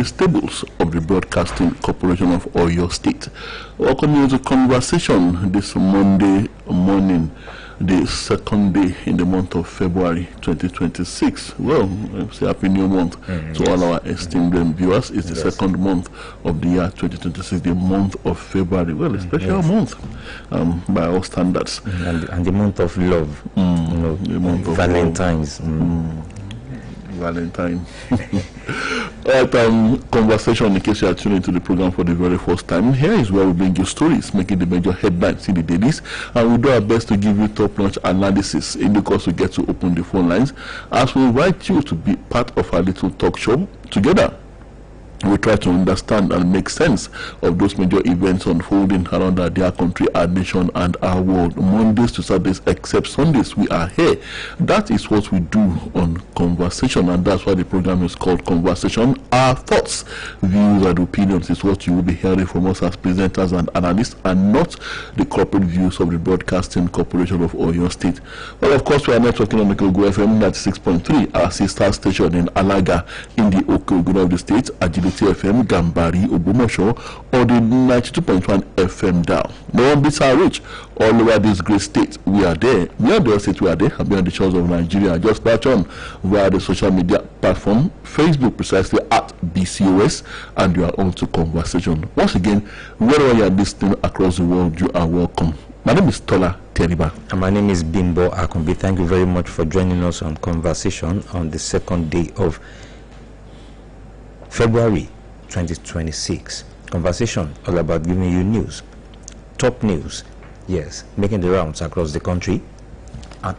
the stables of the Broadcasting Corporation of Oyo State. Welcome you to conversation this Monday morning, the second day in the month of February 2026. Well, say happy new month to all our esteemed viewers. It's the second month of the year 2026, the month of February. Well, a special month by all standards. And the month of love, the month of Valentine's. Valentine. Alright, conversation in case you are tuning into the program for the very first time. Here is where we bring you stories making the major headlines in the dailies, and we do our best to give you top-notch analysis. In the course, we get to open the phone lines as we invite you to be part of our little talk show together. We try to understand and make sense of those major events unfolding around our dear country, our nation, and our world. Mondays to Saturdays, except Sundays, we are here. That is what we do on Conversation, and that's why the program is called Conversation. Our thoughts, views, and opinions is what you will be hearing from us as presenters and analysts, and not the corporate views of the Broadcasting Corporation of Oyo State. Well, of course, we are networking on the Oluyole FM 96.3, our sister station in Alaga in the Oke-Ogun of the state, Agility FM, Gambari, Ogbomoso, or the 92.1 FM down. No one beats our reach all over this great state. We are there. We are the state. We are there. I've been on the shores of Nigeria. Just watch on via the social media platform, Facebook, precisely at BCOS, and you are on to Conversation. Once again, wherever you are listening across the world, you are welcome. My name is Tola Teriba. And my name is Bimbo Akumbi. Thank you very much for joining us on Conversation on the second day of February 2026. Conversation all about giving you news, top news, yes, making the rounds across the country and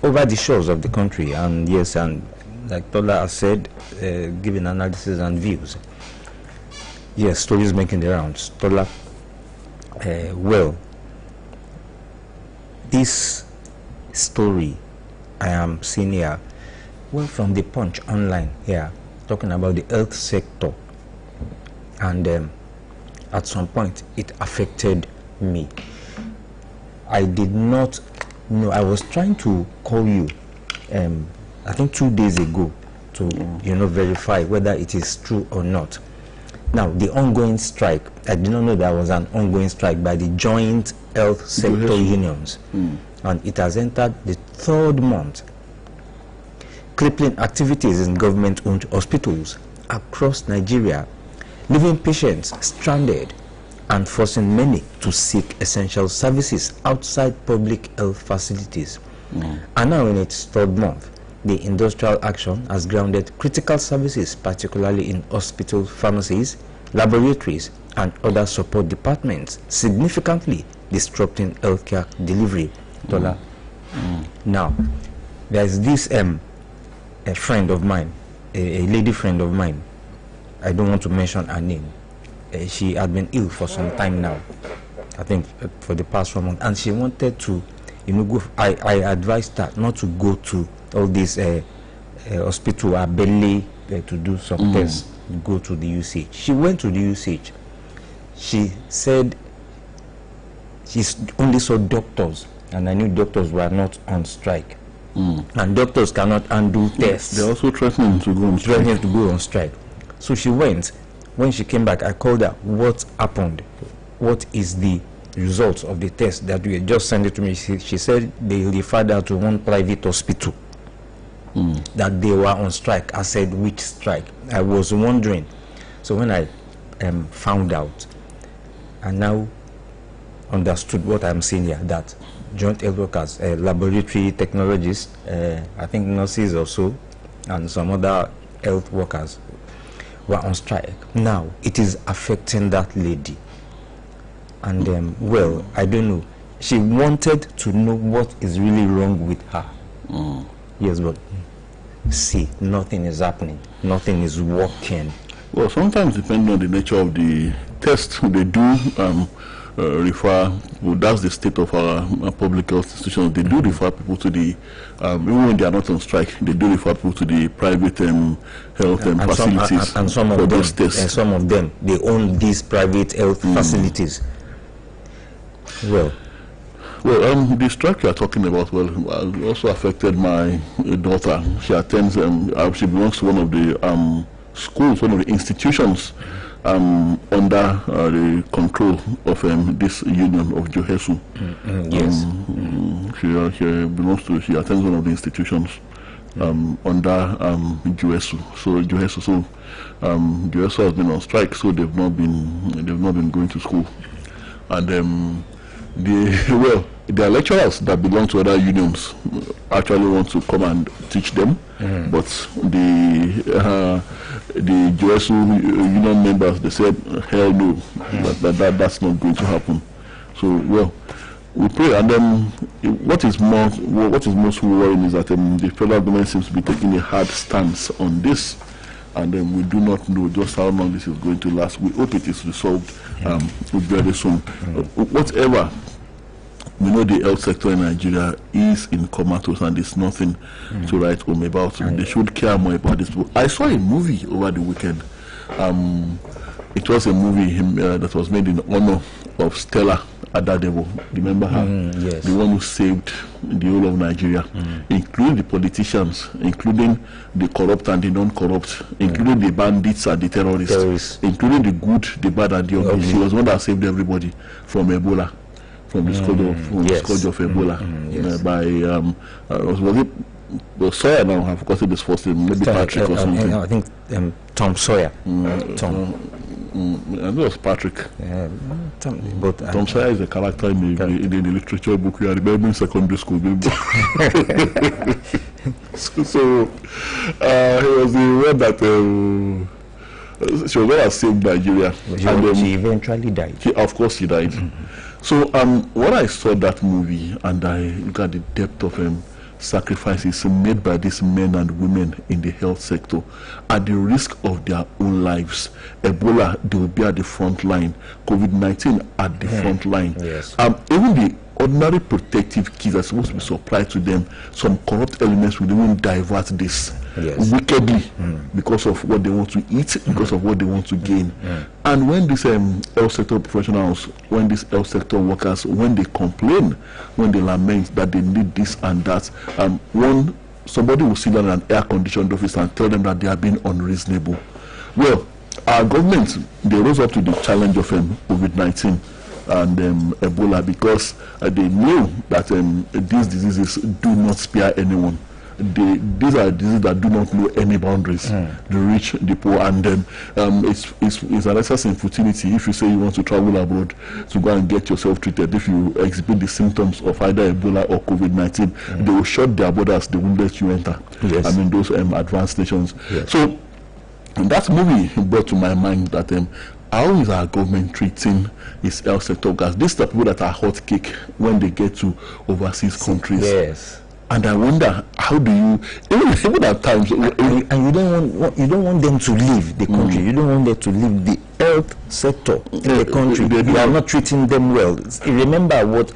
over the shores of the country, and yes, and like Tola has said, giving analysis and views. Yes, stories making the rounds. Tola, well, this story I am seeing here, well, from the Punch online here, talking about the health sector, and at some point it affected me. I did not know. I was trying to call you I think 2 days ago to verify whether it is true or not. Now, the ongoing strike, I did not know there was an ongoing strike by the joint health sector unions, and it has entered the third month, crippling activities in government-owned hospitals across Nigeria, leaving patients stranded and forcing many to seek essential services outside public health facilities. And now in its third month, the industrial action has grounded critical services, particularly in hospitals, pharmacies, laboratories, and other support departments, significantly disrupting healthcare delivery. Now, there's this a friend of mine, a lady friend of mine, I don't want to mention her name. She had been ill for some time now, I think for the past 1 month, and she wanted to, go. I advised her not to go to all these hospital Abele to do some tests, go to the UCH. She went to the UCH. She said she only saw doctors, and I knew doctors were not on strike. And doctors cannot undo tests. They're also threatening to go on strike. So she went. When she came back, I called her. What happened? What is the results of the test that you just sent it to me? She said they referred her to one private hospital, that they were on strike. I said, which strike? I was wondering. So when I found out, I now understood what I'm seeing here, that joint health workers, laboratory technologists, I think nurses also, and some other health workers were on strike. Now it is affecting that lady, and well, I don't know. She wanted to know what is really wrong with her. Yes, but see, nothing is happening. Nothing is working. Well, sometimes depending on the nature of the test they do, refer, well, that's the state of our public health institutions. They do refer people to the, even when they are not on strike, they do refer people to the private health facilities. And some of them, they own these private health facilities. Well, the strike you are talking about, also affected my daughter. She attends, she belongs to one of the schools, one of the institutions under the control of this union of Johesu. Yes. She belongs to, she attends one of the institutions under Johesu. So Johesu has been on strike, so they've not been going to school. And there are lecturers that belong to other unions actually want to come and teach them, but the Johesu union members, they said hell no, that's not going to happen. So we pray. And then what is most worrying is that the federal government seems to be taking a hard stance on this, and then we do not know just how long this is going to last. We hope it is resolved very soon. Whatever, we know the health sector in Nigeria is in comatose, and there's nothing to write home about. They should care more about this. I saw a movie over the weekend. It was a movie that was made in honor of Stella Adadevo. Remember her? Yes. The one who saved the whole of Nigeria, including the politicians, including the corrupt and the non-corrupt, including the bandits and the terrorists, including the good, the bad, and the ugly. She was one that saved everybody from Ebola, from the scourge of Ebola, by was it Sawyer? Now I've forgotten this first name, maybe Patrick or something. I think Tom Sawyer. I think it was Patrick. Tom Sawyer is a character in the literature book we are remembering secondary school. So he was the one that she was one that saved Nigeria. She eventually died. Of course, she died. So when I saw that movie and I look at the depth of sacrifices made by these men and women in the health sector at the risk of their own lives. Ebola, they will be at the front line. COVID-19 at the front line. Yes. Even the ordinary protective kits are supposed to be supplied to them. Some corrupt elements will even divert this wickedly because of what they want to eat, because of what they want to gain. And when these health sector professionals, when these health sector workers, when they complain, when they lament that they need this and that, somebody will sit down in an air-conditioned office and tell them that they are being unreasonable. Well, our government, they rose up to the challenge of COVID-19 and Ebola, because they knew that these diseases do not spare anyone. These are diseases that do not know any boundaries, the rich, the poor, and it's an exercise in futility if you say you want to travel abroad to go and get yourself treated. If you exhibit the symptoms of either Ebola or COVID-19, they will shut their borders, they won't let you enter. Yes. I mean, those advanced nations. Yes. So that movie brought to my mind that how is our government treating its health sector? Because these are people that are hot cake when they get to overseas countries. Yes. And I wonder, how do you, even at times, and you don't want them to leave the country. You don't want them to leave the health sector in the country. You are not treating them well. Remember what,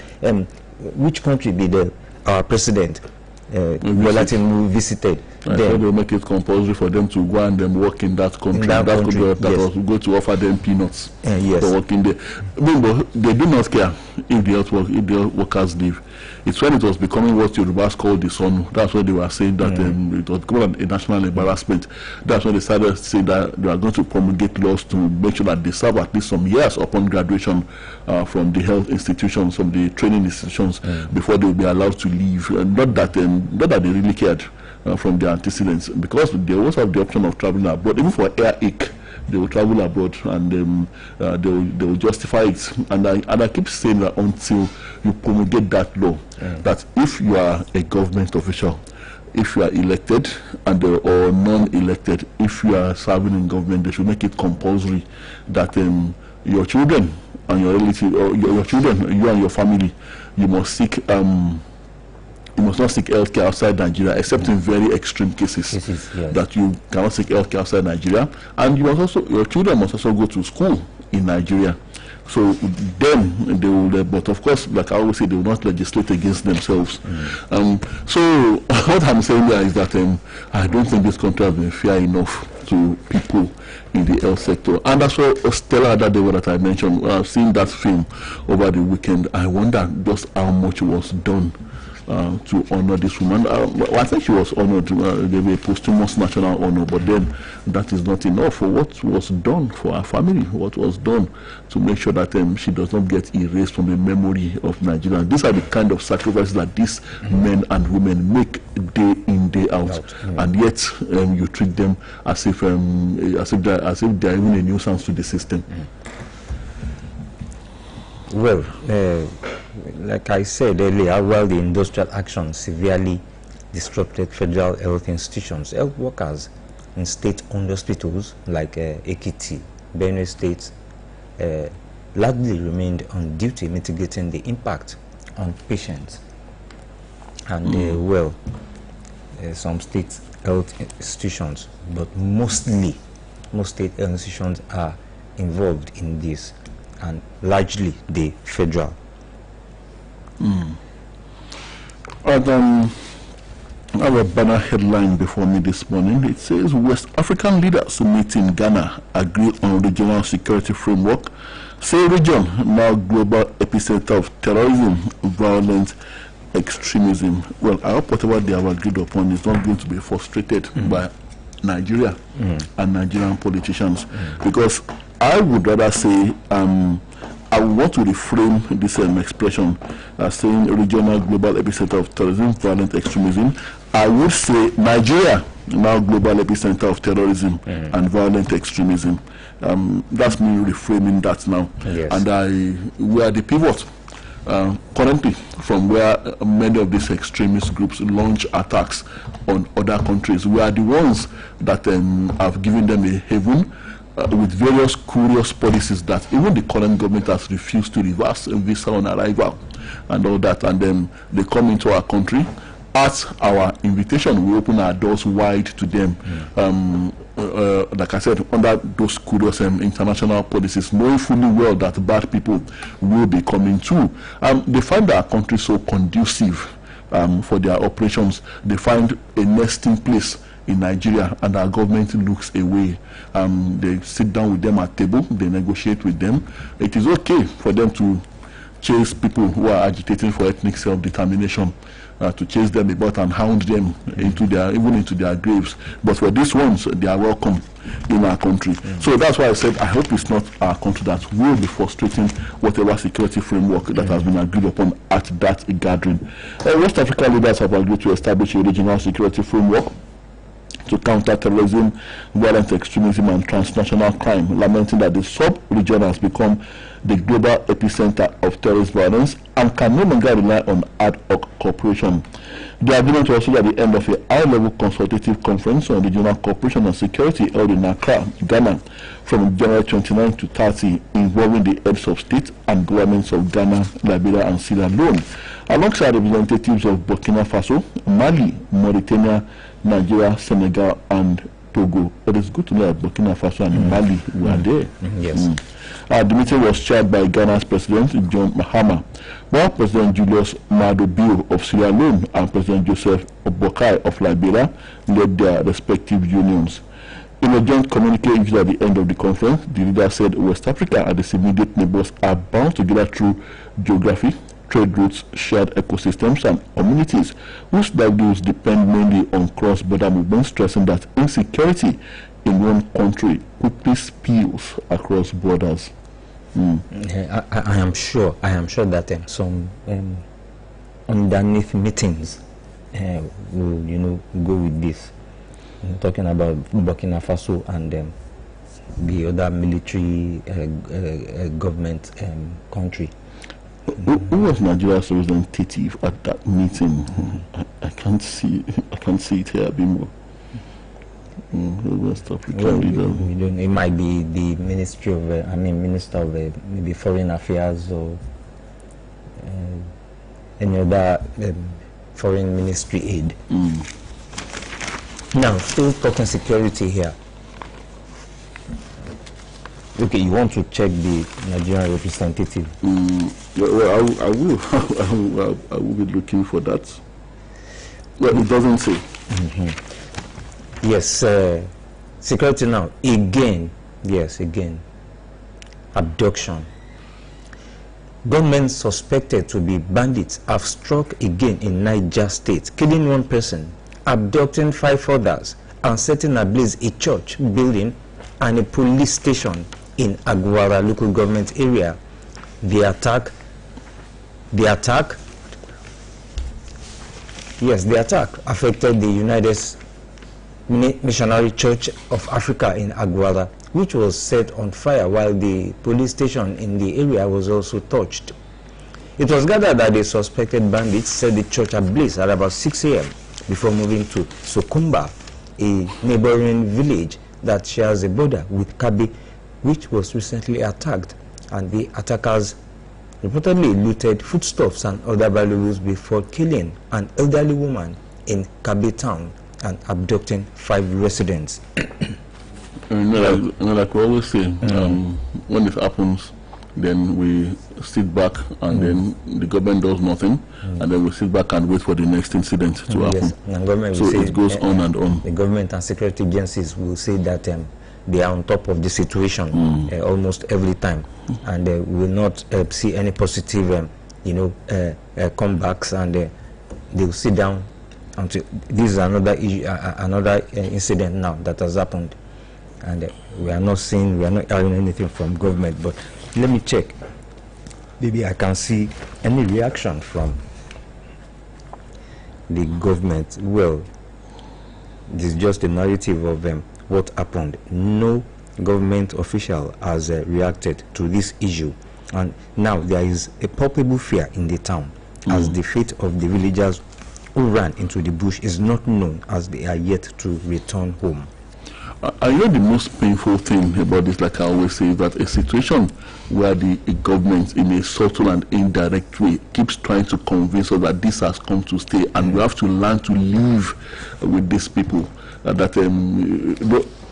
which country did our president visited? They will make it compulsory for them to go and work in that country. Was go to offer them peanuts for working there. But they do not care if the workers leave. It's when it was becoming what Yorubas called the son. That's what they were saying, that it was becoming a national embarrassment. That's when they started to say that they are going to promulgate laws to make sure that they serve at least some years upon graduation from the health institutions, from the training institutions, before they will be allowed to leave. Not that they really cared from their antecedents, because they also have the option of traveling abroad. Even for air ache, they will travel abroad, and they will justify it. And I keep saying that until you promulgate that law, that if you are a government official, if you are elected or non-elected, if you are serving in government, they should make it compulsory that your children and your relatives, or your children, you and your family, you must seek you must not seek healthcare outside Nigeria, except in very extreme cases. That you cannot seek healthcare outside Nigeria, and your children must also go to school in Nigeria. So then they will, but of course, like I always say, they will not legislate against themselves. So what I'm saying there is that I don't think this country has been fair enough to people in the health sector. And that's what Stella Adadewo that I mentioned. When I've seen that film over the weekend, I wonder just how much was done to honor this woman. Well, I think she was honored, gave a posthumous national honor, but then that is not enough for what was done for her family, what was done to make sure that she does not get erased from the memory of Nigeria. These are the kind of sacrifices that these men and women make day in, day out, and yet you treat them as if they are even a nuisance to the system. Well, like I said earlier, while the industrial action severely disrupted federal health institutions, health workers in state-owned hospitals like Ekiti, Benue State, largely remained on duty, mitigating the impact on patients. And well, some state health institutions, but most state health institutions are involved in this, and largely the federal. I have a banner headline before me this morning. It says West African leaders meet in Ghana, agree on regional security framework. Say region now global epicenter of terrorism, violent extremism. Well, I hope whatever they have agreed upon is not going to be frustrated by Nigeria and Nigerian politicians, because I would rather say I want to reframe this expression as saying regional global epicenter of terrorism, violent extremism. I would say Nigeria now global epicenter of terrorism and violent extremism. That's me reframing that now. Yes. And we are the pivot currently from where many of these extremist groups launch attacks on other countries. We are the ones that have given them a haven with various curious policies that even the current government has refused to reverse, visa on arrival and all that, and then they come into our country at our invitation. We open our doors wide to them, like I said, under those curious international policies, knowing fully well that bad people will be coming too. They find our country so conducive for their operations. They find a nesting place in Nigeria, and our government looks away. They sit down with them at table, they negotiate with them. It is okay for them to chase people who are agitating for ethnic self-determination, to chase them about and hound them into their graves. But for these ones, they are welcome in our country. So that's why I said I hope it's not our country that will be frustrating whatever security framework that has been agreed upon at that gathering. West African leaders have agreed to establish a regional security framework to counter terrorism, violent extremism, and transnational crime, lamenting that the sub-region has become the global epicenter of terrorist violence and can no longer rely on ad hoc cooperation. The agreement was also at the end of a high-level consultative conference on regional cooperation and security held in Accra, Ghana, from January 29 to 30, involving the heads of state and governments of Ghana, Liberia, and Sierra Leone, alongside representatives of Burkina Faso, Mali, Mauritania, Nigeria, Senegal, and Togo. It is good to know that Burkina Faso and Mali were there. Yes. The meeting was chaired by Ghana's President John Mahama, while President Julius Maado Bio of Sierra Leone and President Joseph Boakai of Liberia led their respective unions. In a joint communique issued at the end of the conference, the leader said West Africa and its immediate neighbors are bound together through geography, trade routes, shared ecosystems, and communities whose livelihoods depend mainly on cross-border movement, stressing that insecurity in one country quickly spills across borders. I am sure that some underneath meetings will go with this. Talking about Burkina Faso and the other military government country. Who was Nigeria's representative at that meeting? I can't see it here a bit more. West African leader. We don't. It might be the Ministry of, Minister of maybe Foreign Affairs or any other foreign ministry aid. Now, still talking security here. Okay, you want to check the Nigerian representative? Well, I will be looking for that. Well, it doesn't say. Yes, security now. Again, abduction. gunmen suspected to be bandits have struck again in Niger State, killing one person, abducting 5 others, and setting ablaze a church building and a police station in Agwara local government area. The attack affected the United Missionary Church of Africa in Agwara, which was set on fire, while the police station in the area was also touched. It was gathered that the suspected bandits set the church ablaze at about 6 a.m. before moving to Sokumba, a neighboring village that shares a border with Kabi, which was recently attacked, and the attackers reportedly looted foodstuffs and other valuables before killing an elderly woman in Kabi town and abducting 5 residents. Like we always say, when it happens, then we sit back and then the government does nothing, and then we sit back and wait for the next incident to happen. And so it goes on and on. The government and security agencies will say that they are on top of the situation almost every time, and they will not see any positive comebacks, and they will sit down until this is another issue, another incident now that has happened, and we are not hearing anything from government. But let me check, maybe I can see any reaction from the government. Well, this is just a narrative of what happened. No government official has reacted to this issue, and now there is a palpable fear in the town as the fate of the villagers who ran into the bush is not known, as they are yet to return home. I know the most painful thing about this, like I always say, is that a situation where the government in a subtle and indirect way keeps trying to convince us that this has come to stay, and we have to learn to live with these people.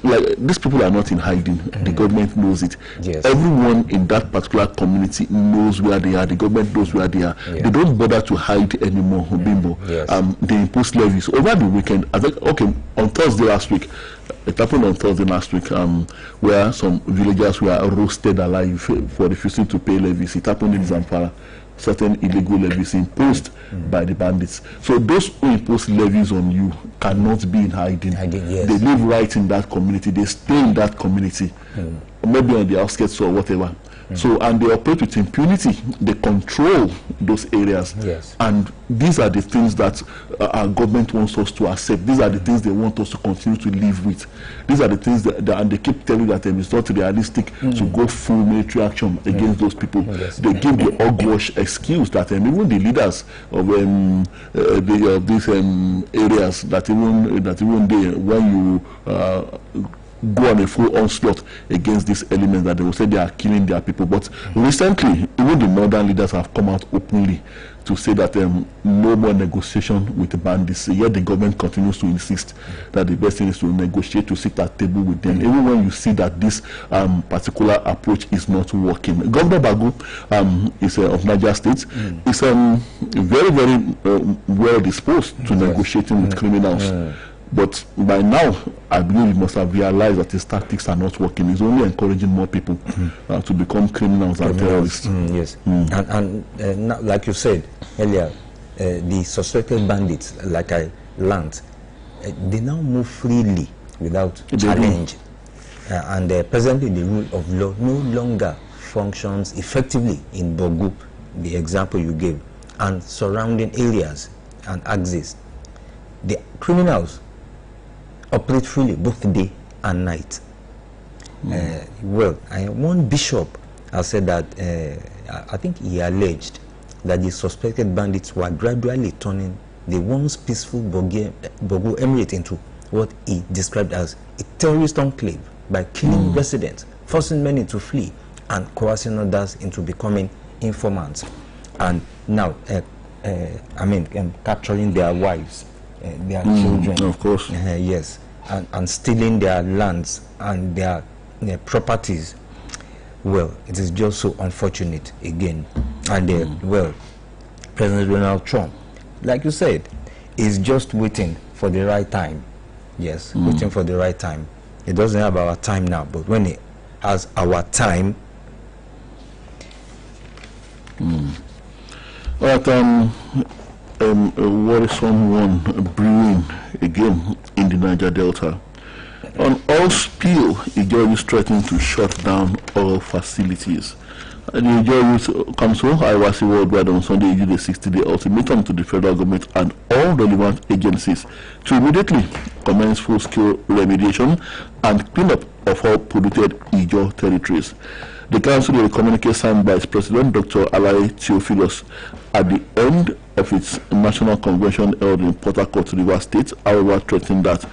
Like, these people are not in hiding. The government knows it. Yes. Everyone in that particular community knows where they are. The government knows where they are. Yeah. They don't bother to hide anymore, Bimbo. Yes. They impose levies. Over the weekend, I think, okay, on Thursday last week, it happened on Thursday last week, where some villagers were roasted alive for refusing to pay levies. It happened in Zamfara. Certain illegal levies imposed by the bandits. So those who impose levies on you cannot be in hiding. Yes. They live right in that community. They stay in that community, maybe on the outskirts or whatever. So, and they operate with impunity. They control those areas. Yes. And these are the things that our government wants us to accept. These are the things they want us to continue to live with. These are the things that and they keep telling that it's not realistic to go full military action against those people. Yes. They give the hogwash excuse that even the leaders of these areas, that even they, when you go on a full onslaught against these elements, that they will say they are killing their people. But recently, even the northern leaders have come out openly to say that no more negotiation with the bandits. Yet the government continues to insist that the best thing is to negotiate, to sit at table with them. Even when you see that this particular approach is not working. Governor Bagu is of Niger State. Is very, very well disposed to negotiating with criminals. But by now, I believe he must have realized that his tactics are not working. He's only encouraging more people to become criminals and terrorists. Yes. And now, like you said earlier, the suspected bandits, like I learned, they now move freely without challenge. And presently, the rule of law no longer functions effectively in Bogu, the example you gave, and surrounding areas and axes. The criminals operate freely both day and night. Well, one bishop has said that I think he alleged that the suspected bandits were gradually turning the once peaceful Bogu Emirate into what he described as a terrorist enclave by killing residents, forcing many to flee, and coercing others into becoming informants. And now, capturing their wives, their children, of course, yes, and stealing their lands and their properties. Well, it is just so unfortunate again. And well, President Donald Trump, like you said, is just waiting for the right time. Yes, waiting for the right time. It doesn't have our time now, but when it has our time, But a worrisome one brewing again in the Niger Delta. On oil spill, Ijo is threatening to shut down oil facilities. The Ijo comes home, IWASI Worldwide on Sunday issued a 60-day ultimatum to the federal government and all relevant agencies to immediately commence full-scale remediation and cleanup of all polluted Ijo territories. The council will communicate signed by its president, Dr. Alaye Theophilus, at the end of its national convention held in Port Harcourt, Rivers State, however, threatening that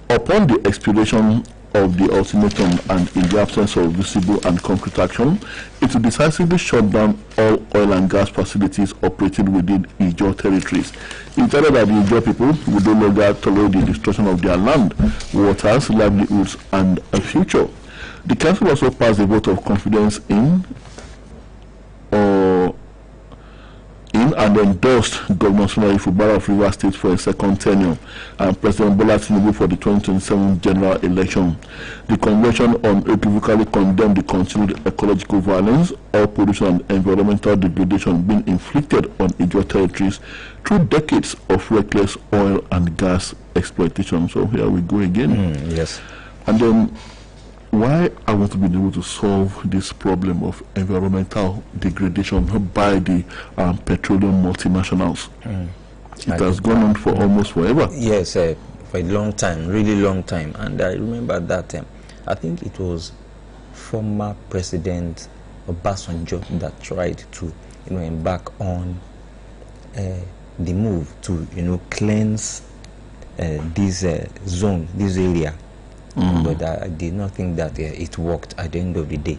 upon the expiration of the ultimatum and in the absence of visible and concrete action, it will decisively shut down all oil and gas facilities operating within Ijo territories. It added that the Ijo people would no longer tolerate the destruction of their land, waters, livelihoods, and a future. The council also passed a vote of confidence in and endorsed Governor Sulai Fubara of Rivers State for a second tenure and President Bola Tinubu for the 2027 general election. The convention unequivocally condemned the continued ecological violence, oil pollution, and environmental degradation being inflicted on Ijo territories through decades of reckless oil and gas exploitation. So here we go again. Yes. And then, why I want to be able to solve this problem of environmental degradation by the petroleum multinationals. It has gone on for almost forever. Yes, for a long time, really long time. And I remember that I think it was former President Obasanjo that tried to, embark on the move to, cleanse this zone, this area. But I did not think that it worked at the end of the day.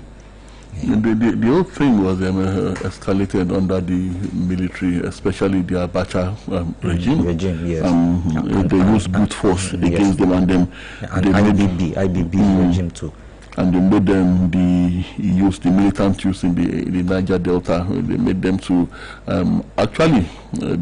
The whole thing was escalated under the military, especially the Abacha regime. Yes. They used brute force against them, and then IBB regime too. And they made them the militant youth in the Niger Delta. They made them to actually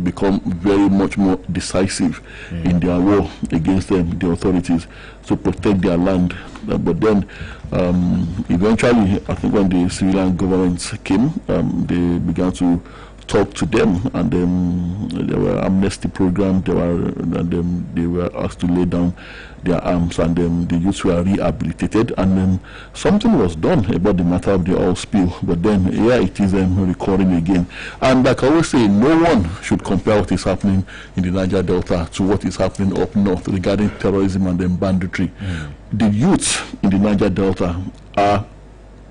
become very much more decisive in their war against the authorities to protect their land. But then eventually, I think when the civilian governments came, they began to talk to them, and then there were amnesty programs. They were asked to lay down their arms, and then the youths were rehabilitated, and then something was done about the matter of the oil spill. But then it is recurring again. And like I always say, no one should compare what is happening in the Niger Delta to what is happening up north regarding terrorism and then banditry. The youths in the Niger Delta are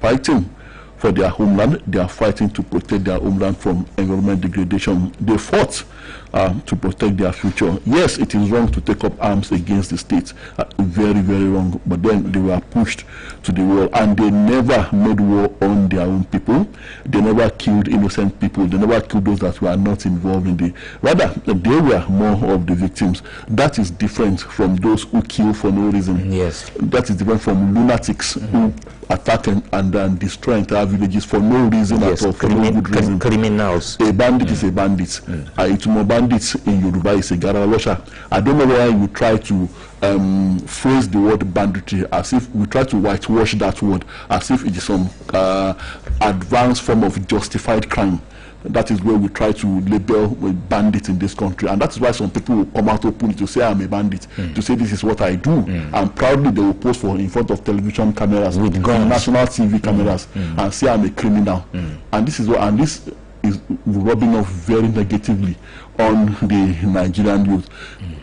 fighting for their homeland. They are fighting to protect their homeland from environment degradation. They fought to protect their future. Yes, it is wrong to take up arms against the state. Very, very wrong. But then they were pushed to the wall, and they never made war on their own people. They never killed innocent people. They never killed those that were not involved in the... Rather, they were more of the victims. That is different from those who kill for no reason. Yes. That is different from lunatics who attack and then destroy entire villages for no reason at all, for no good reason. Criminals. A bandit is a bandit. Itumo bandits in Yoruba is a garalosha. I don't know why you try to phrase the word banditry as if we try to whitewash that word as if it is some advanced form of justified crime. That is where we try to label bandits in this country, and that is why some people will come out openly to say I'm a bandit, to say this is what I do, and proudly they will post for in front of television cameras, with national TV cameras, and say I'm a criminal. And this is rubbing off very negatively on the Nigerian youth.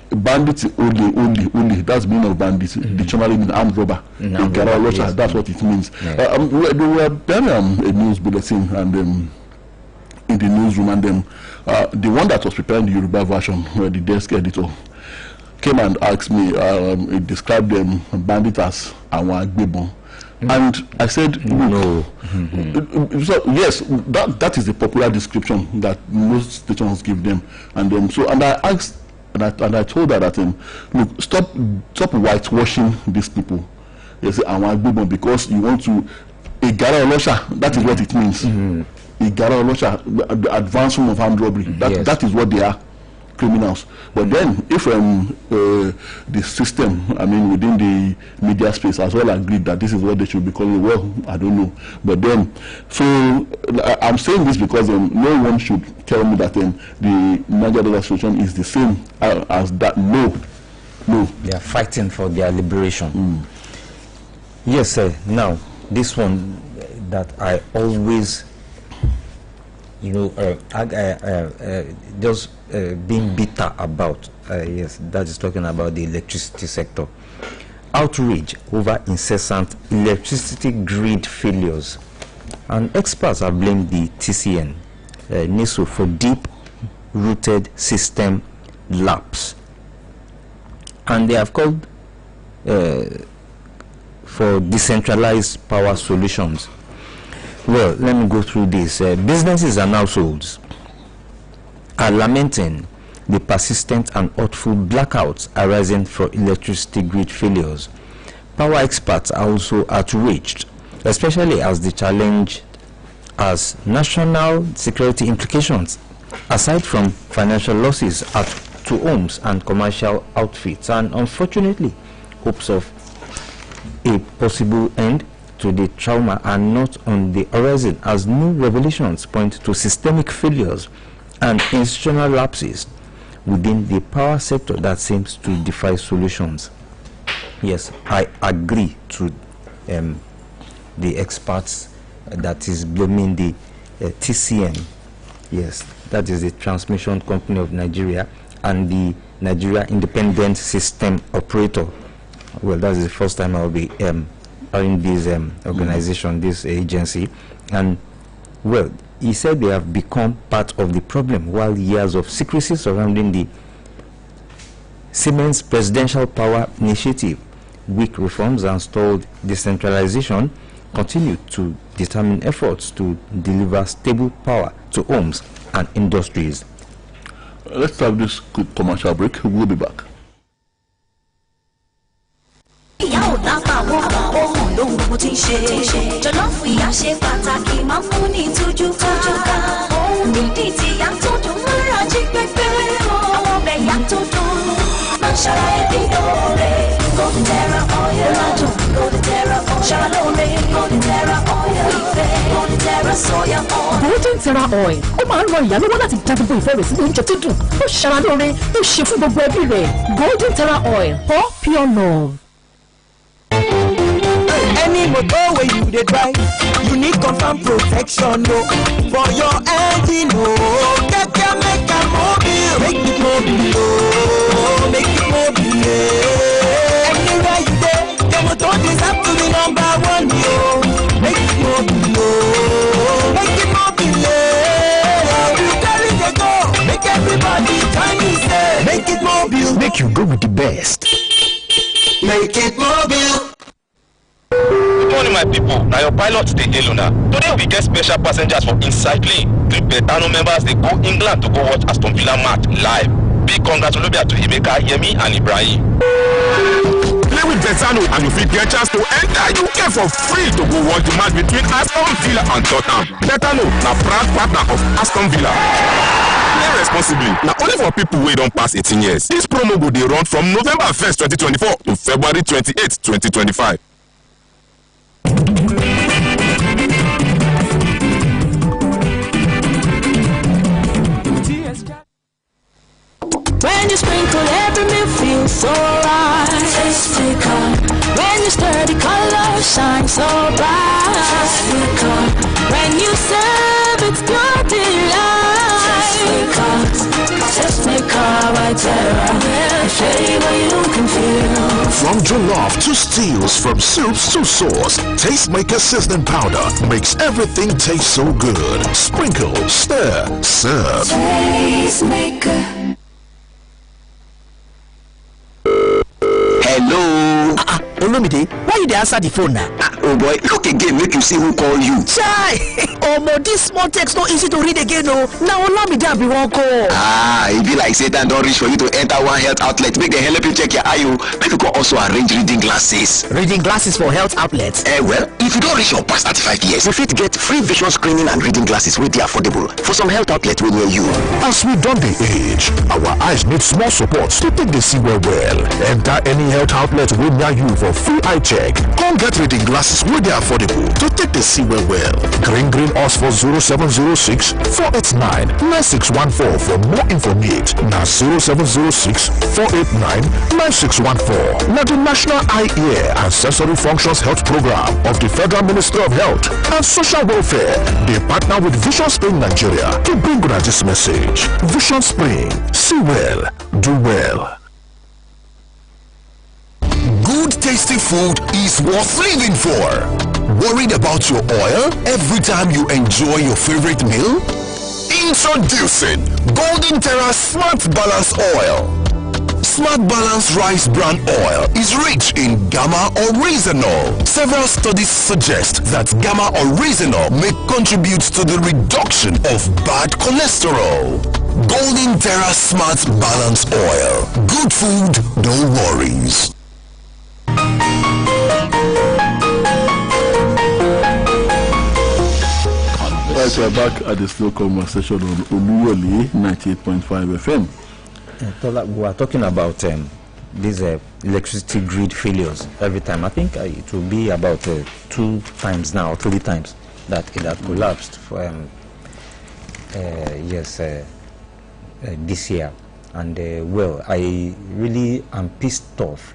Bandits only. That's meaning of bandits. Dictionary means armed robber. That's what it means. We were there a news bulletin, and in the newsroom, and then the one that was preparing the Yoruba version, the desk editor, came and asked me, he described them bandit as Awagbebon. And I said, no. So, yes, that is the popular description that most stations give them. And I asked, and I told her that, look, stop whitewashing these people. They say Awagbebon because you want to Igara Olosha. That is what it means. Igara Olosha, the advanced form of armed robbery. That is what they are. criminals. But then, if the system, I mean, within the media space as well agreed that this is what they should be calling, well, I don't know. But then, so I'm saying this because no one should tell me that the Niger Delta situation is the same as that. No. They are fighting for their liberation. Yes, sir. Now, this one that I always, just being bitter about, yes, that is talking about the electricity sector. Outrage over incessant electricity grid failures. And experts have blamed the TCN, NISO, for deep-rooted system lapse. And they have called for decentralized power solutions. Well, let me go through this. Businesses and households are lamenting the persistent and awful blackouts arising from electricity grid failures. Power experts are also outraged, especially as the challenge has national security implications, aside from financial losses to homes and commercial outfits, and unfortunately, hopes of a possible end to the trauma are not on the horizon, as new revelations point to systemic failures and institutional lapses within the power sector that seems to defy solutions. Yes, I agree to the experts that is blaming the TCN. Yes, that is the Transmission Company of Nigeria, and the Nigeria Independent System Operator. Well, that is the first time I'll be in this organization, this agency. And well, he said they have become part of the problem, while years of secrecy surrounding the Siemens Presidential Power Initiative, weak reforms and stalled decentralization continue to determine efforts to deliver stable power to homes and industries. Let's have this quick commercial break. We'll be back. Golden Terra Oil ó máa ń ran ìyá lọ́wọ́ láti dá gbogbo ìfẹ́ rẹ̀ sínú oúnjẹ tó dùn tó ṣara lóore tó ṣe fún gbogbo ẹbí rẹ̀. Golden Terra Oil for pure love. Any motor wey you dey drive, you need confirm protection for your engine keke make am mobile, make it mobile, make it mobile. Anywhere you dey, your motor deserve to be number one make it mobile, make it mobile. You carry the go, make everybody join me say, make it mobile, make you go with the best. Make it mobile. Good morning, my people. Now your pilot today, Eluna. Today we get special passengers for inside plane. 3 Betano members they go England to go watch Aston Villa match live. Big congratulations to Emeka, Yemi, and Ibrahim. Play with Betano and you will get a chance to enter UK for free to go watch the match between Aston Villa and Tottenham. Betano, now proud partner of Aston Villa. Play responsibly. Now only for people who don't pass 18 years. This promo will be run from November 1st, 2024 to February 28th, 2025. When you sprinkle, every meal feels so right. Taste maker. When you stir, the color shines so bright. Taste maker. When you serve, it's pure delight. Taste maker by Terra. Flavor you can feel. From jollof to stews, from soups to sauce, Tastemaker seasoning powder makes everything taste so good. Sprinkle, stir, serve. Tastemaker. Hello. Olumide, why you dey answer the phone now? Oh boy, look again, make you see who call you. Chai! Omo, this small text no easy to read again, oh. Now Olamide be one call. E be like Satan don't reach for you to enter one health outlet. Make dem help you check your eye. Make you go also arrange reading glasses. Reading glasses for health outlets? Well, if you don't reach your past 35 years, you fit get free vision screening and reading glasses wey dey affordable for some health outlets wey near you. As we don dey age, our eyes need small support to take dey see well. Enter any health outlet wey near you for free eye check. Come get reading glasses wey dey affordable to take dey see well. Green us for 0706 489 9614 for more information. Na 0706 489 9614. Na the National Eye, Ear and Sensory Functions Health Program of the Federal Ministry of Health and Social Welfare. They partner with Vision Spring Nigeria to bring you this message. Vision Spring. See well. Do well. Good tasty food is worth living for. Worried about your oil every time you enjoy your favorite meal? Introducing Golden Terra Smart Balance Oil. Smart Balance Rice Bran Oil is rich in gamma oryzanol. Several studies suggest that gamma oryzanol may contribute to the reduction of bad cholesterol. Golden Terra Smart Balance Oil. Good food, no worries. Right, we're back at the slow conversation on Oluyole 98.5 FM. We are talking about these electricity grid failures every time. I think it will be about 2 times now, 3 times that it had collapsed for this year. And well, I really am pissed off,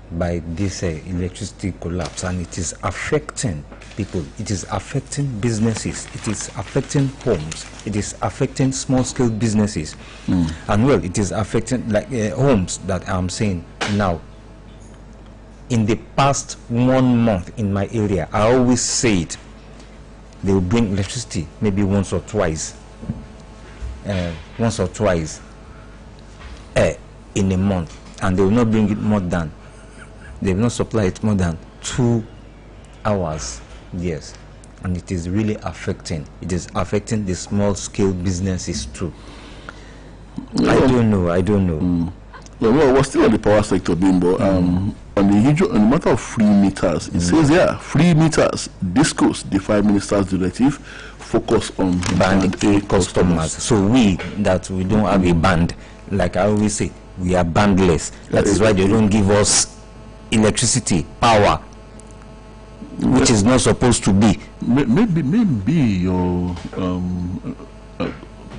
by this electricity collapse, and it is affecting people, it is affecting businesses, it is affecting homes, it is affecting small-scale businesses, and well, it is affecting like homes that I'm saying now. In the past 1 month in my area, I always say it, they will bring electricity maybe once or twice in a month, and they will not bring it more than, they will not supply it more than 2 hours. Yes, and it is really affecting. It is affecting the small-scale businesses too. I don't know. Well, we're still on the power sector, Bimbo. On the matter of free meters, it says free meters. Discuss the 5 ministers directive. Focus on band A customers. So we don't have a band, like I always say, we are bandless. That is why they don't give us electricity, power, which is not supposed to be. Maybe your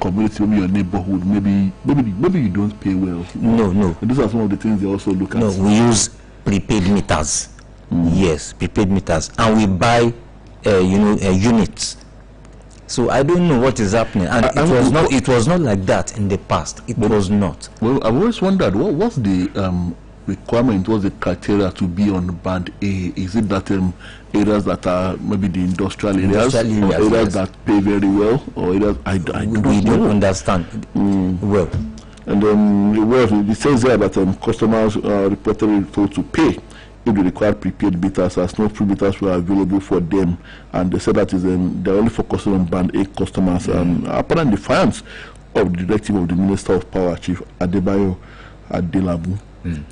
community, maybe your neighborhood, maybe you don't pay well. No. These are some of the things they also look at. No, we use prepaid meters. Yes, prepaid meters, and we buy units. So I don't know what is happening, and it was not like that in the past. It was not. Well, I've always wondered what's the requirement, what's the criteria to be on band A? Is it that areas that are maybe the industrial areas or areas that pay very well, or areas we don't understand. Well, and then it says there that customers are reportedly told to pay if they require prepaid meters, as no free meters were available for them, and they said that is they're only focusing on band A customers, and upon defiance of the directive of the Minister of Power, Chief Adebayo Adelabu.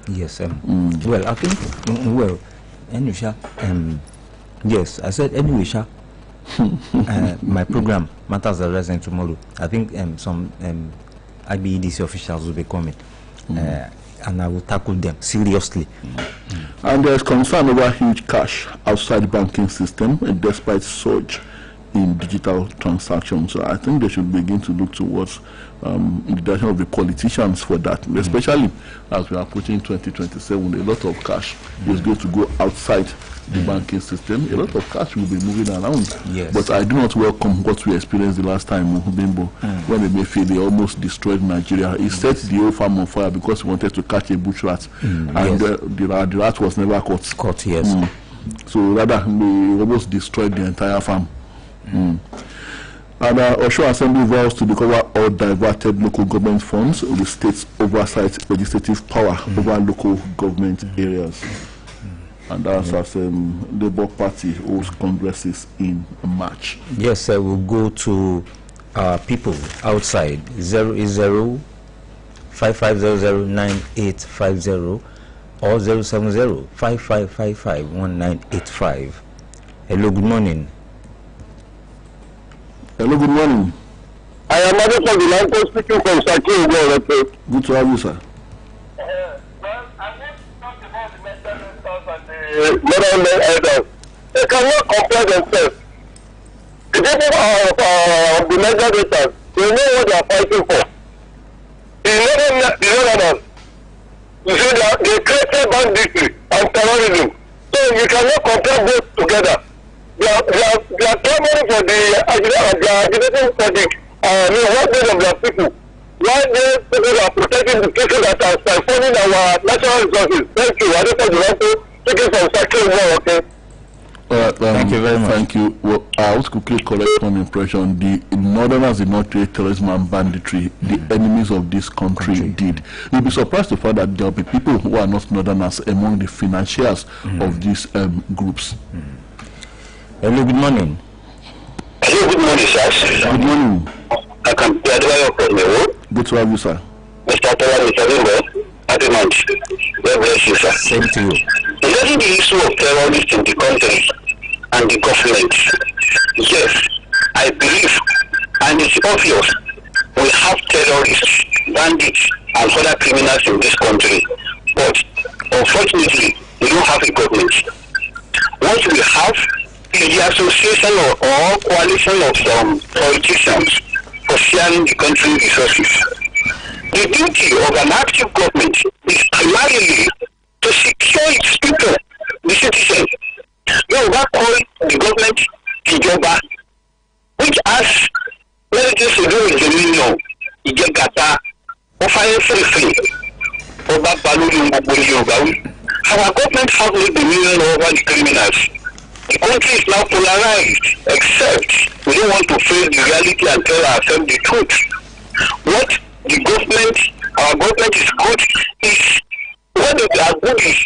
Yes. Well, I think anyway, yes, I said anyway, my program Matters of Resident tomorrow. I think some IBEDC officials will be coming, and I will tackle them seriously. And there is concern over huge cash outside the banking system, despite surge in digital transactions. So I think they should begin to look towards the direction of the politicians for that, especially as we are approaching 2027. A lot of cash is going to go outside the banking system. A lot of cash will be moving around. Yes. But I do not welcome what we experienced the last time, Bimbo, when the Mayfield, they almost destroyed Nigeria. He set the whole farm on fire because he wanted to catch a bush rat, and the rat was never caught. Yes. So rather, they almost destroyed the entire farm. And Osho Assembly vows to recover or diverted local government funds with states oversight legislative power over local government areas. And that's as Labour Party holds congresses in March. Yes, we'll go to people outside. 080-5500-9850 or 070-5555-1985. Hello, good morning. Hello, good morning. I am Madison Bilanco speaking from Saki. Good to have you, sir. Modern elders, they cannot compare themselves. The people of the legislators, they know what they are fighting for. The Northerners, you see, they created banditry and terrorism. So you cannot compare both together. They are clamoring for the agitating for the welfare of their people. Why they people are protecting the people that are siphoning our natural resources? Thank you. I don't want to take it from Saki. Okay. Thank you very much. Thank you. Well, I want to quickly correct one impression. The Northerners did not create terrorism and banditry. The enemies of this country did. You'll be surprised to find that there will be people who are not Northerners among the financiers of these groups. Hello, good morning. Hello, good morning, sir. Good morning. I can be advisor from the road. Good to have you, sir. Mr. Tola, Mr. Limbo, happy month. God bless you, sir. Same to you. Regarding the issue of terrorists in the country and the government, yes, I believe, and it's obvious, we have terrorists, bandits, and other criminals in this country. But unfortunately, we don't have a government. What we have is the association or coalition of some politicians for sharing the country resources. The duty of an active government is primarily to secure its people, the citizens. No, that call the government Ijoba, which has many things to do with the dominion, Ijegata, offering free. Our government has no dominion over the criminals. The country is now polarized, except we don't want to face the reality and tell ourselves the truth. What the government, our government is good is, what they are good is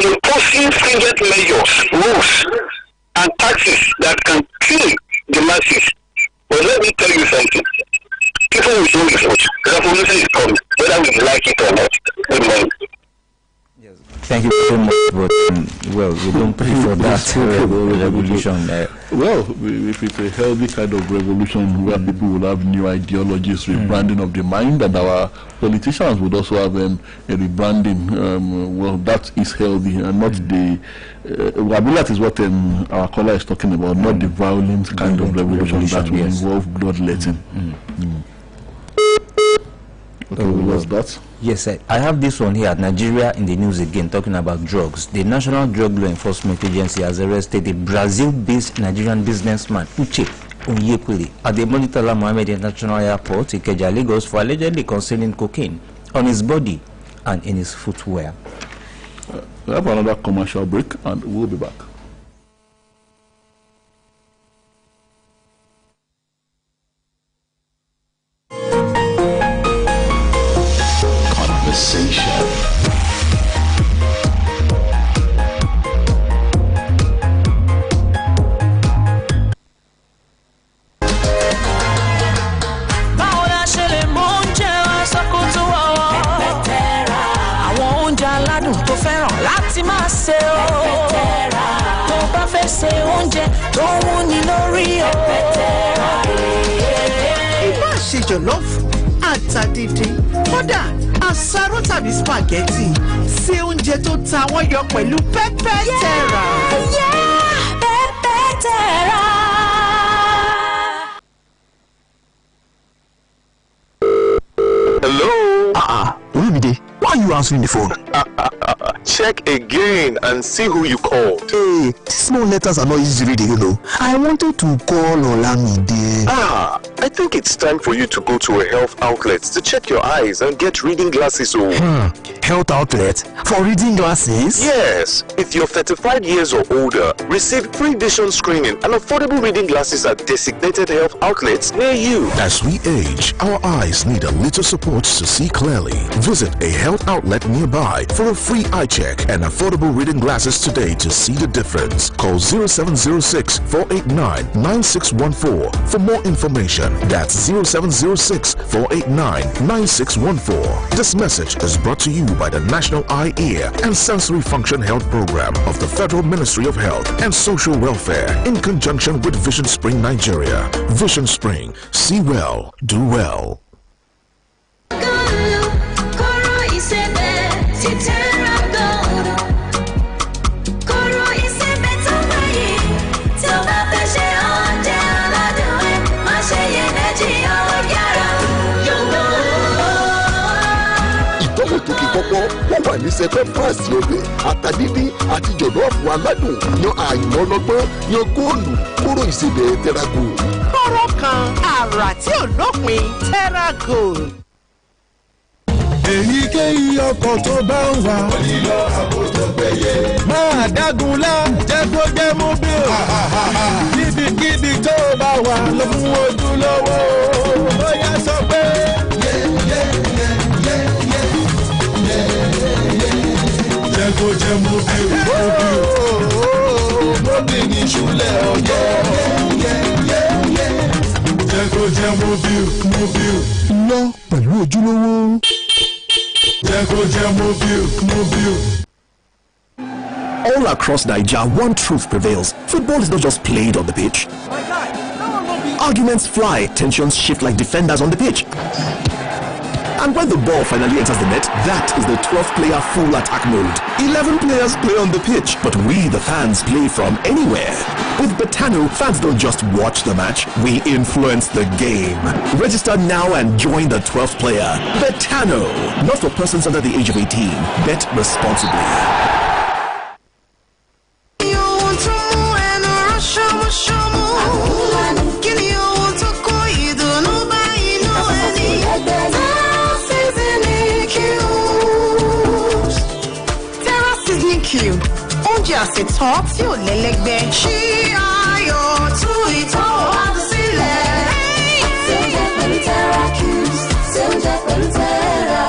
imposing stringent measures, rules, and taxes that can kill the masses. But let me tell you something. People will know the truth. Revolution is coming, whether we like it or not. Good morning. Thank you very much, but well, we don't pray for that revolution. Well, if it's a healthy kind of revolution where people will have new ideologies, rebranding of the mind, and our politicians would also have a rebranding, well, that is healthy, and not the that is what our caller is talking about, not the violent kind of revolution that will involve bloodletting. Okay, we lost that. Yes, I have this one here. Nigeria in the news again, talking about drugs. The National Drug Law Enforcement Agency has arrested a Brazil-based Nigerian businessman, Uche Onyekwele, at the Murtala Mohammed International Airport, Ikeja, Lagos, for allegedly concealing cocaine on his body and in his footwear. We have another commercial break, and we'll be back. Jollof, ata díndín, kódà àsáró tàbí spaghetti, ṣe oúnjẹ tó ta wọ́n yọ pẹ̀lú pepper terra. Pepper terra. Hello? Olumide, why are you answering the phone? Check again and see who you called. Hey, small letters are not easy to read, you know. I wanted to call Olamide. I I think it's time for you to go to a health outlet to check your eyes and get reading glasses. Health outlet for reading glasses? Yes. If you're 35 years or older, receive free vision screening and affordable reading glasses at designated health outlets near you. As we age, our eyes need a little support to see clearly. Visit a health outlet nearby for a free eye check and affordable reading glasses today to see the difference. Call 0706 489 9614 for more information. That's 0706 489 9614. This message is brought to you by the National Eye, Ear and Sensory Function Health Program of the Federal Ministry of Health and Social Welfare in conjunction with Vision Spring Nigeria. Vision Spring. See well, do well. Wọ́n wà ní second class lóde àtàdídí àti jọ̀lọ́ọ̀fù aládùn yan àyàn ọlọ́gbọ́n yan góòlù kóró ìsebẹ̀ Terragold. kọ́rọ́ kan àrà tí ò lópin Terragold. èyíkéyìí ọkọ̀ tó bá ń wà. ó nílò ààbò tó péye. máa dágunlá jẹ́ kó jẹ́ mobile. níbikíbi tó bá wà ló fún ojúlówó. ó yá sọ pé. jẹ́ kó jẹ́ mobile. mobile ní ìṣúlẹ̀ ọjọ́. jẹ́ kó jẹ́ mobile. lọ pẹ̀lú ojúlówó. All across Nigeria, one truth prevails. Football is not just played on the pitch. Arguments fly, tensions shift like defenders on the pitch. And when the ball finally enters the net, that is the 12-player full attack mode. 11 players play on the pitch, but we, the fans, play from anywhere. With Betano, fans don't just watch the match, we influence the game. Register now and join the 12th player. Betano, not for persons under the age of 18. Bet responsibly. Oúnjẹ àṣetán tí ò lẹ́lẹ́gbẹ́. Ṣí ayọ̀ tú ìtọ́ wá sílẹ̀. Ṣé oúnjẹ pẹ̀lú Terra Cubes? Ṣé oúnjẹ pẹ̀lú Terra?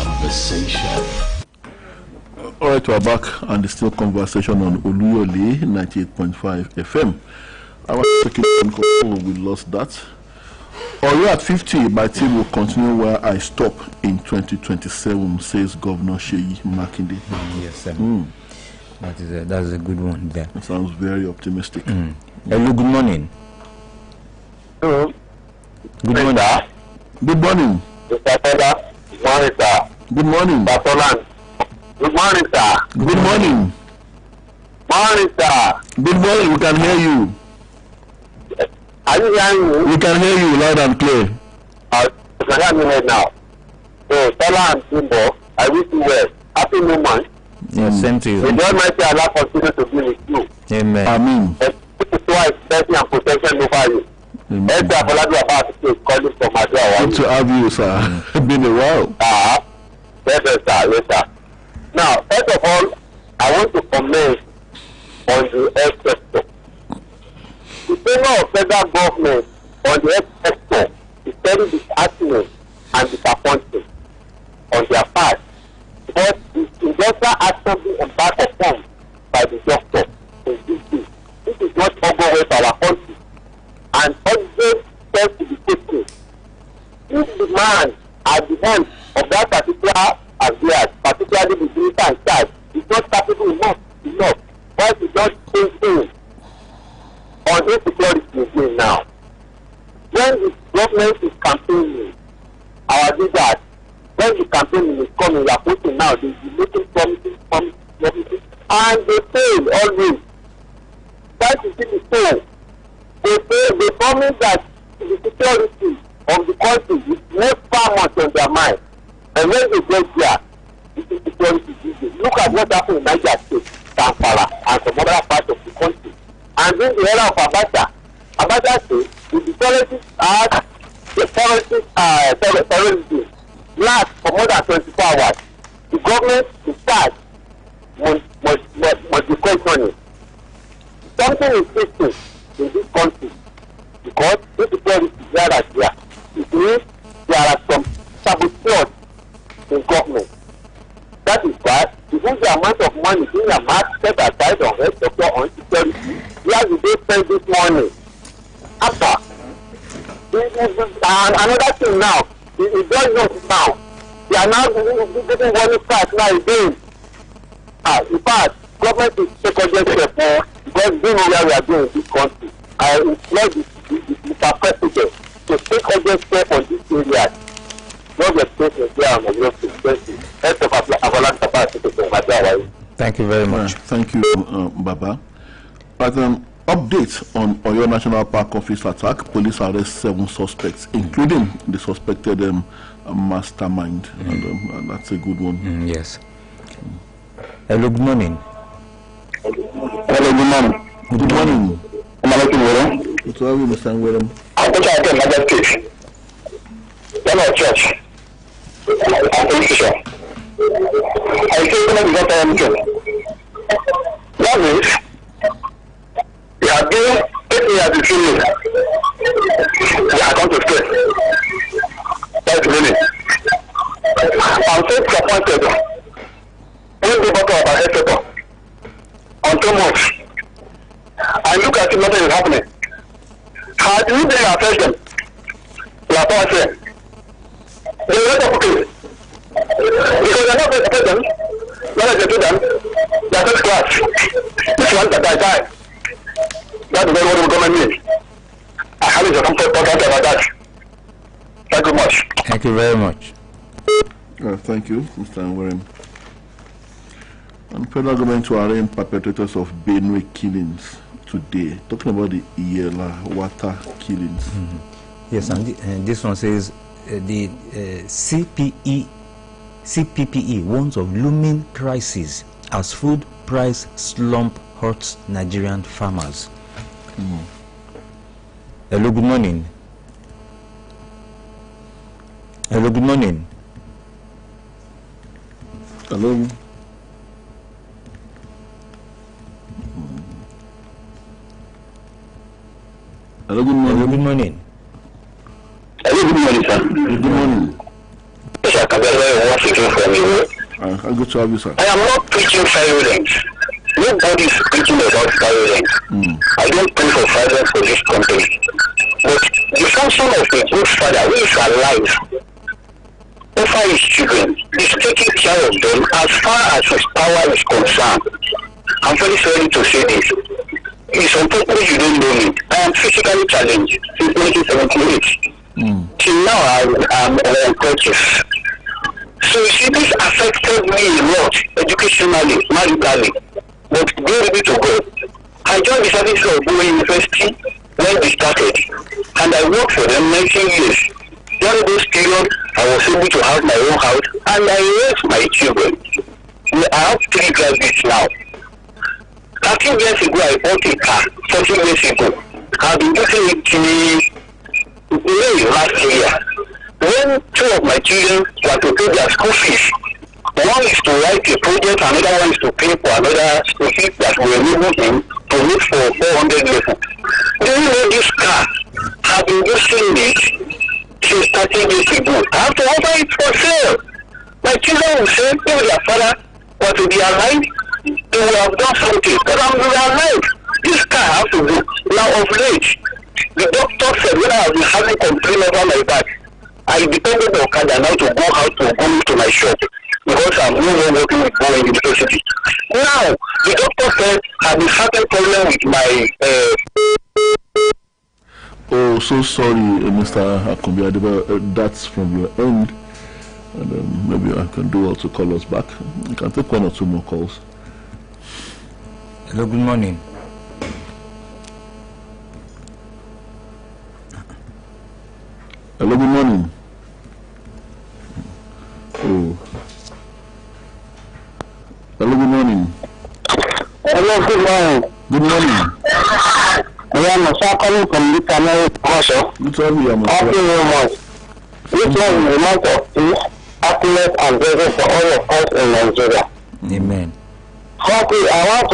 Conversation. All right, we're back and it's still conversation on Oluyole 98.5 FM. I was taking one call, we lost that. Although at 50, my team will continue where I stop in 2027, says Governor Sheyi Makinde. Yes, that's a good one there. That sounds very optimistic. Hello, good morning. Hello. Good morning. Sir. Good morning. Mr. Feda. Good morning, sir. Good morning. Batolan. Good morning, sir. Good morning. Morning, sir. Good morning, we can hear you. Are you hearing me? We can hear you loud and clear. You can hear me right now. So, Tola and Timbo, I wish you well. Happy New Month. Yes, same to you. May the Almighty Allah continue to be with you. Amen. Amen. And this is why blessing and protection over you. Good to have you, sir. It's been a while. Yes, sir. Yes, sir. Now, first of all, I want to comment on the health sector. The failure of federal government on the health sector is very disheartening and disappointing on their part, because the industrial action being embarked upon by the doctor in this is not over with our country, and always tends to be taken. If the man at the end of that particular affairs, particularly the military side, is not capable enough, why is it not thinking on insecurity again now? When the government is campaigning, our leaders, when the campaign is coming, we are putting now, they will be making promises, and they fail always. That is the fail. They promise that the security of the country is most far much on their mind. And when they get there, it is security issues. Look at what happened in Niger State, Zamfara, and some other parts of the country. And in the era of Abacha State, the terrorists are terrorism last for more than 24 hours. The government in charge must be questioning. Something is missing in this country because this security is here and there. It means there are some saboteurs in government. That is why even the amount of money being set aside on health sector on security, where do they spend this money? After. And another thing now, it does not now. They are now giving money back now again. In fact, government is taking urgent step because we know where we are going in this country. I implore the president to take urgent step on this area. Not the state there on the expensive. Thank you very much. Thank you, Baba. But update on Oyo National Park office attack. Police arrest 7 suspects, including the suspected mastermind. And that's a good one. Yes. Hello, good morning. Hello, good morning. Good morning. Good to have you, Mr. William. I'm going to attend Niger State. Then our church. I'm police station. I say someone is not anything. That means they have been taking as the feeling. They are come to stay. That's meaning. I'm so disappointed. When they bottle about health sector on too much. And look at it, nothing is happening. How do you bring affect them? La Pointe. They are not okay. Because they are not going to affect them. When they do them, they are first class. This one that I die. That's very what the government means. I have a comfort about that. Thank you much. Thank you very much. Thank you, Mr. Anwere. And federal government to arraign perpetrators of Benue killings today. Talking about the Iyela water killings. Yes, and this one says the CPPE warns of looming crisis as food price slump hurts Nigerian farmers. Hello, good morning. Hello, good morning. Hello. Hello, good morning. Hello, good morning. Hello, good morning, sir. Good morning. Sir, I'm speaking from you. I'm good to have you, sir. I am not preaching violence. Nobody is preaching about violence. I don't pray for violence for this country. But the function of a good father who is alive over his children is taking care of them as far as his power is concerned. I'm very sorry to say this. It's on purpose you don't know me. I am physically challenged since 1978. Till now I'm unconscious. So you see, this affected me a lot, educationally, maritally. But glory be to God. I joined the service of Bowie University when we started, and I worked for them 19 years. During those period, I was able to have my own house, and I raised my children. I have 3 graduates now. 13 years ago, I bought a car. 14 years ago, I've been using it till May last year. When 2 of my children were to pay their school fees, one is to write a project, another one is to pay for another school fees that will enable him to look for 400 lessons. Do you know this car? I've been using it since 13 years ago. I have to offer it for sale. My children will say, if their father were to be alive, they will have done something. But I'm alive. This car I have to do. Now of late, the doctor said when I have been having complaint over my back, I depended on Okada now to go out to go to my shop because I'm no longer working with Boeing University. Now, the doctor said I've been having problem with my Oh, so sorry, Mr. Akumbi. That's from your end. And maybe I can do well to call us back. You can take 1 or 2 more calls. Hello, good morning. Hello, good morning. Hello, good morning. Good morning. I am Musa calling from the America. Good to have you, Musa. Happy New Month. This one is the month of peace, happiness, and blessing for all of us in Nigeria. Amen. Firstly, I want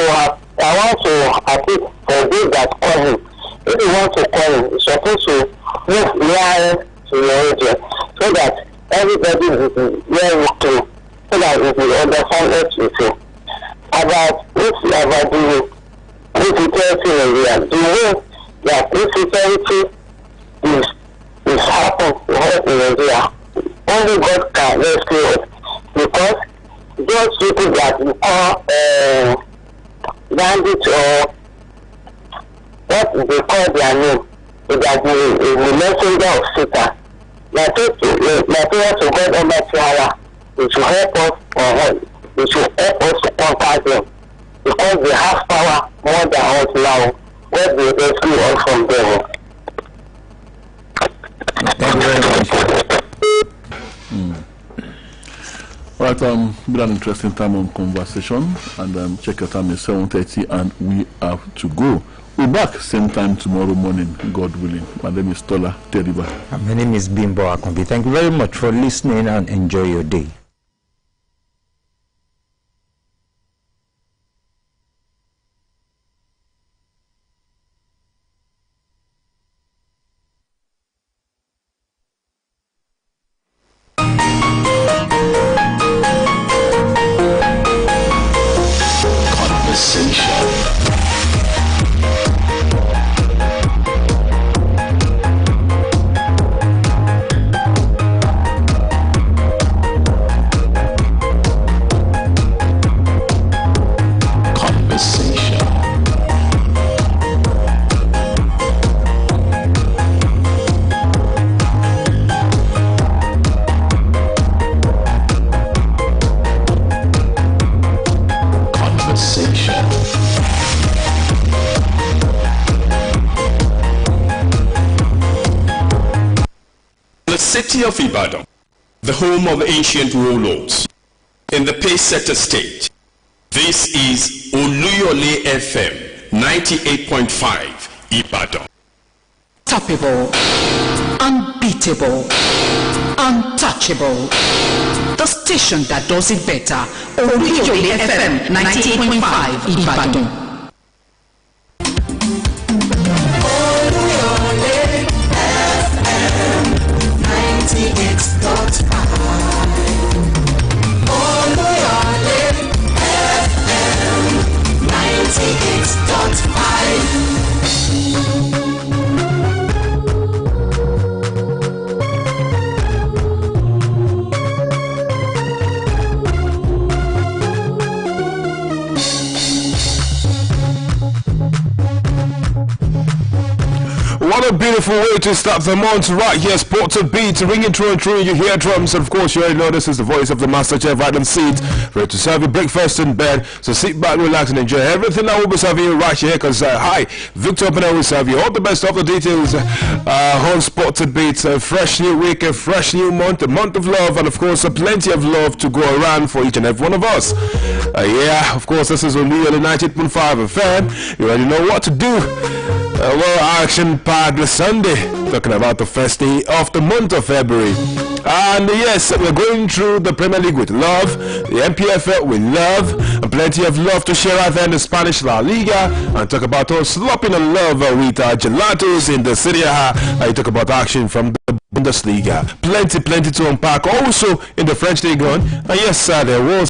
to appeal for those that call him. If you want to call him, you're supposed to move nearer to your region so that everybody is very clear, so that we will understand what you say. About the insecurity in Nigeria, the way that insecurity is happening to us in Nigeria, only God can rescue us, because those people that we call bandits, or what they call their name, is that the messenger of Satan. That to God Almighty Allah, it will help us, it will help us to conquer them, because they have power more than us now. What they rescue us from them. Thank you very much. Right, been an interesting time on conversation, and check your time is 7:30, and we have to go. We're back same time tomorrow morning, God willing. My name is Tola Teriba. My name is Bimbo Akombi. Thank you very much for listening, and enjoy your day. City of Ibadan, the home of ancient warlords, in the Payseta state. This is Oluyole FM 98.5 Ibadan. Unstoppable, unbeatable, untouchable. The station that does it better. Oluyole FM 98.5 Ibadan. What a beautiful way to start the month right here. Sports and beats ringing through and through. You hear drums, and of course you already know this is the voice of the master chef right on seat, ready to serve you breakfast in bed. So sit back, relax, and enjoy everything I will be serving you right here. Because hi, Victor Opena will serve you all the best of the details on Sports and beats. A fresh new week, a fresh new month, a month of love, and of course plenty of love to go around for each and every one of us. Yeah, of course this is Oluyole 98.5 FM. You already know what to do. Well, action-packed Sunday, talking about the first day of the month of February. And yes, we're going through the Premier League with love, the MPFL with love, and plenty of love to share out there in the Spanish La Liga, and talk about us slopping on love with our gelatos in the Serie A. I talk about action from the Bundesliga. Plenty to unpack. Also in the French League 1. And yes, there was